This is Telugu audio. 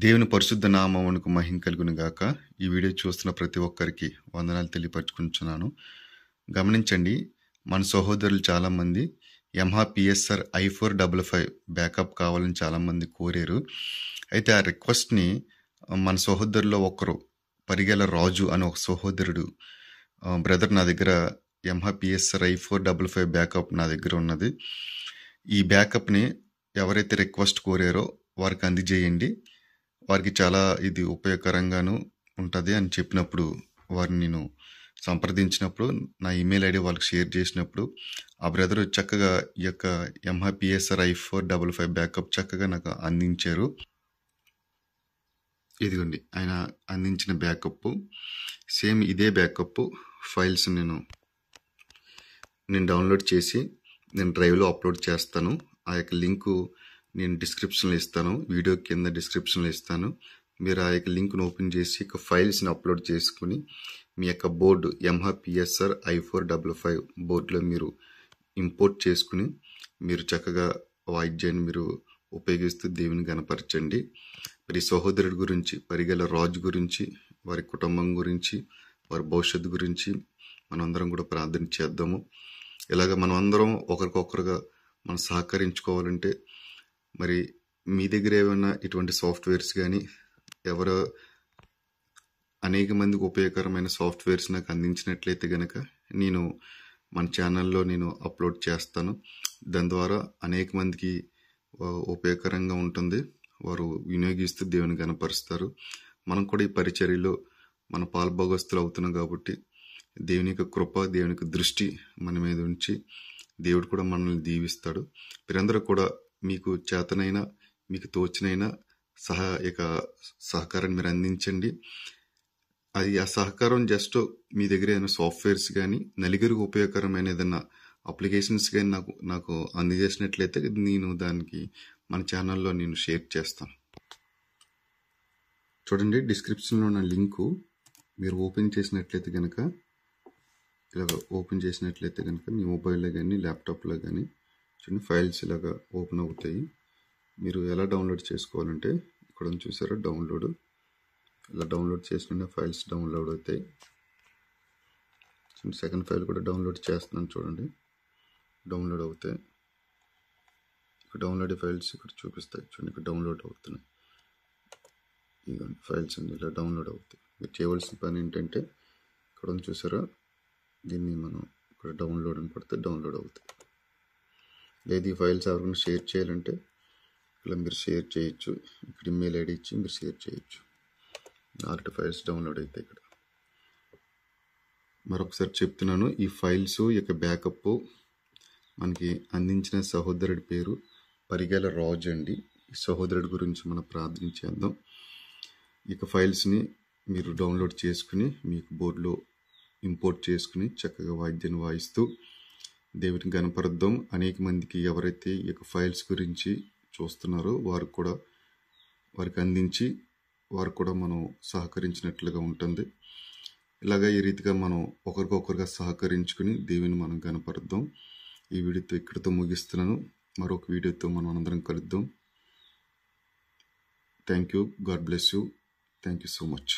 దేవుని పరిశుద్ధ నామమునకు మహిమ కలుగును గాక. ఈ వీడియో చూస్తున్న ప్రతి ఒక్కరికి వందనాలు తెలియపరచుకుంటున్నాను. గమనించండి, మన సహోదరులు చాలామంది యమహా PSR i455 బ్యాకప్ కావాలని చాలామంది కోరారు. అయితే ఆ రిక్వెస్ట్ని మన సహోదరులో ఒకరు పరిగెల రాజు అని ఒక సహోదరుడు, బ్రదర్ నా దగ్గర యమహా PSR i455 బ్యాకప్ నా దగ్గర ఉన్నది, ఈ బ్యాకప్ని ఎవరైతే రిక్వెస్ట్ కోరారో వారికి అందజేయండి, వారికి చాలా ఇది ఉపయోగకరంగాను ఉంటుంది అని చెప్పినప్పుడు వారిని నేను సంప్రదించినప్పుడు నా ఈమెయిల్ ఐడి వాళ్ళకి షేర్ చేసినప్పుడు ఆ బ్రదర్ చక్కగా ఈ యొక్క యమహా PSR i455 బ్యాకప్ చక్కగా నాకు అందించారు. ఇదిగోండి ఆయన అందించిన బ్యాకప్, సేమ్ ఇదే బ్యాకప్ ఫైల్స్ నేను డౌన్లోడ్ చేసి నేను డ్రైవ్లో అప్లోడ్ చేస్తాను. ఆ యొక్క లింకు నేను డిస్క్రిప్షన్లో ఇస్తాను, వీడియో కింద డిస్క్రిప్షన్లో ఇస్తాను. మీరు ఆ యొక్క లింక్ను ఓపెన్ చేసి యొక్క ఫైల్స్ని అప్లోడ్ చేసుకుని మీ యొక్క బోర్డు యమహా PSR i455 బోర్డులో మీరు ఇంపోర్ట్ చేసుకుని మీరు చక్కగా వాయిద్యాన్ని మీరు ఉపయోగిస్తూ దేవుని గణపరచండి. మరి సహోదరుడి గురించి, పరిగెల రాజు గురించి, వారి కుటుంబం గురించి, వారి భవిష్యత్తు గురించి మనందరం కూడా ప్రార్థన చేద్దాము. ఇలాగ మనం అందరం ఒకరికొకరుగా మనం సహకరించుకోవాలంటే మరి మీ దగ్గర ఏమైనా ఇటువంటి సాఫ్ట్వేర్స్ కానీ ఎవరో అనేక మందికి ఉపయోగకరమైన సాఫ్ట్వేర్స్ నాకు అందించినట్లయితే కనుక నేను మన ఛానల్లో నేను అప్లోడ్ చేస్తాను. దాని ద్వారా అనేక మందికి ఉపయోగకరంగా ఉంటుంది, వారు వినియోగిస్తూ దేవుని గణపరుస్తారు. మనం కూడా ఈ పరిచర్యలో మన పాల్భాగస్తులు అవుతున్నాం కాబట్టి దేవుని యొక్క కృప, దేవుని యొక్క దృష్టి మన మీద ఉంచి దేవుడు కూడా మనల్ని దీవిస్తాడు. మీరందరూ కూడా మీకు చేతనైనా మీకు తోచినైనా సహకారాన్ని మీరు అందించండి. అది ఆ సహకారం జస్ట్ మీ దగ్గర ఏదైనా సాఫ్ట్వేర్స్ కానీ నలుగురికి ఉపయోగకరమైన ఏదైనా అప్లికేషన్స్ కానీ నాకు అందజేసినట్లయితే నేను దానికి మన ఛానల్లో నేను షేర్ చేస్తాను. చూడండి, డిస్క్రిప్షన్లో ఉన్న లింకు మీరు ఓపెన్ చేసినట్లయితే కనుక, ఇలాగ ఓపెన్ చేసినట్లయితే కనుక మీ మొబైల్లో కానీ ల్యాప్టాప్లో కానీ చూడండి ఫైల్స్ ఇలాగా ఓపెన్ అవుతాయి. మీరు ఎలా డౌన్లోడ్ చేసుకోవాలంటే ఇక్కడ చూసారా డౌన్లోడ్, ఇలా డౌన్లోడ్ చేసుకుంటే ఫైల్స్ డౌన్లోడ్ అవుతాయి. సెకండ్ ఫైల్ కూడా డౌన్లోడ్ చేస్తున్నాను, చూడండి డౌన్లోడ్ అవుతాయి. ఇక్కడ డౌన్లోడ్ ఫైల్స్ ఇక్కడ చూపిస్తాయి, చూడండి ఇక్కడ డౌన్లోడ్ అవుతున్నాయి. ఇదిగోండి ఫైల్స్ అండి ఇలా డౌన్లోడ్ అవుతాయి. మీరు చేయవలసిన పని ఏంటంటే ఇక్కడ చూసారా దీన్ని మనం ఇక్కడ డౌన్లోడ్ అని పడితే డౌన్లోడ్ అవుతాయి. లేదు ఈ ఫైల్స్ ఎవరికైనా షేర్ చేయాలంటే ఇలా మీరు షేర్ చేయొచ్చు, ఇక్కడ ఈమెయిల్ ఐడి ఇచ్చి మీరు షేర్ చేయొచ్చు. 4 ఫైల్స్ డౌన్లోడ్ అవుతాయి. ఇక్కడ మరొకసారి చెప్తున్నాను, ఈ ఫైల్స్ యొక్క బ్యాకప్ మనకి అందించిన సహోదరుడి పేరు పరిగెల రాజు అండి. ఈ సహోదరుడి గురించి మనం ప్రార్థన చేద్దాం. ఇక ఫైల్స్ని మీరు డౌన్లోడ్ చేసుకుని మీకు బోర్డులో ఇంపోర్ట్ చేసుకుని చక్కగా వాయిద్యాన్ని వాయిస్తూ దేవుని గణపరుద్దాం. అనేక మందికి ఎవరైతే ఈ యొక్క ఫైల్స్ గురించి చూస్తున్నారో వారికి అందించి వారు కూడా మనం సహకరించినట్లుగా ఉంటుంది. ఇలాగా ఈ రీతిగా మనం ఒకరికొకరుగా సహకరించుకుని దేవుని మనం గణపరుద్దాం. ఈ వీడియోతో ఇక్కడితో ముగిస్తున్నాను. మరొక వీడియోతో మనం అందరం కలుద్దాం. Thank you. God bless you. Thank you so much.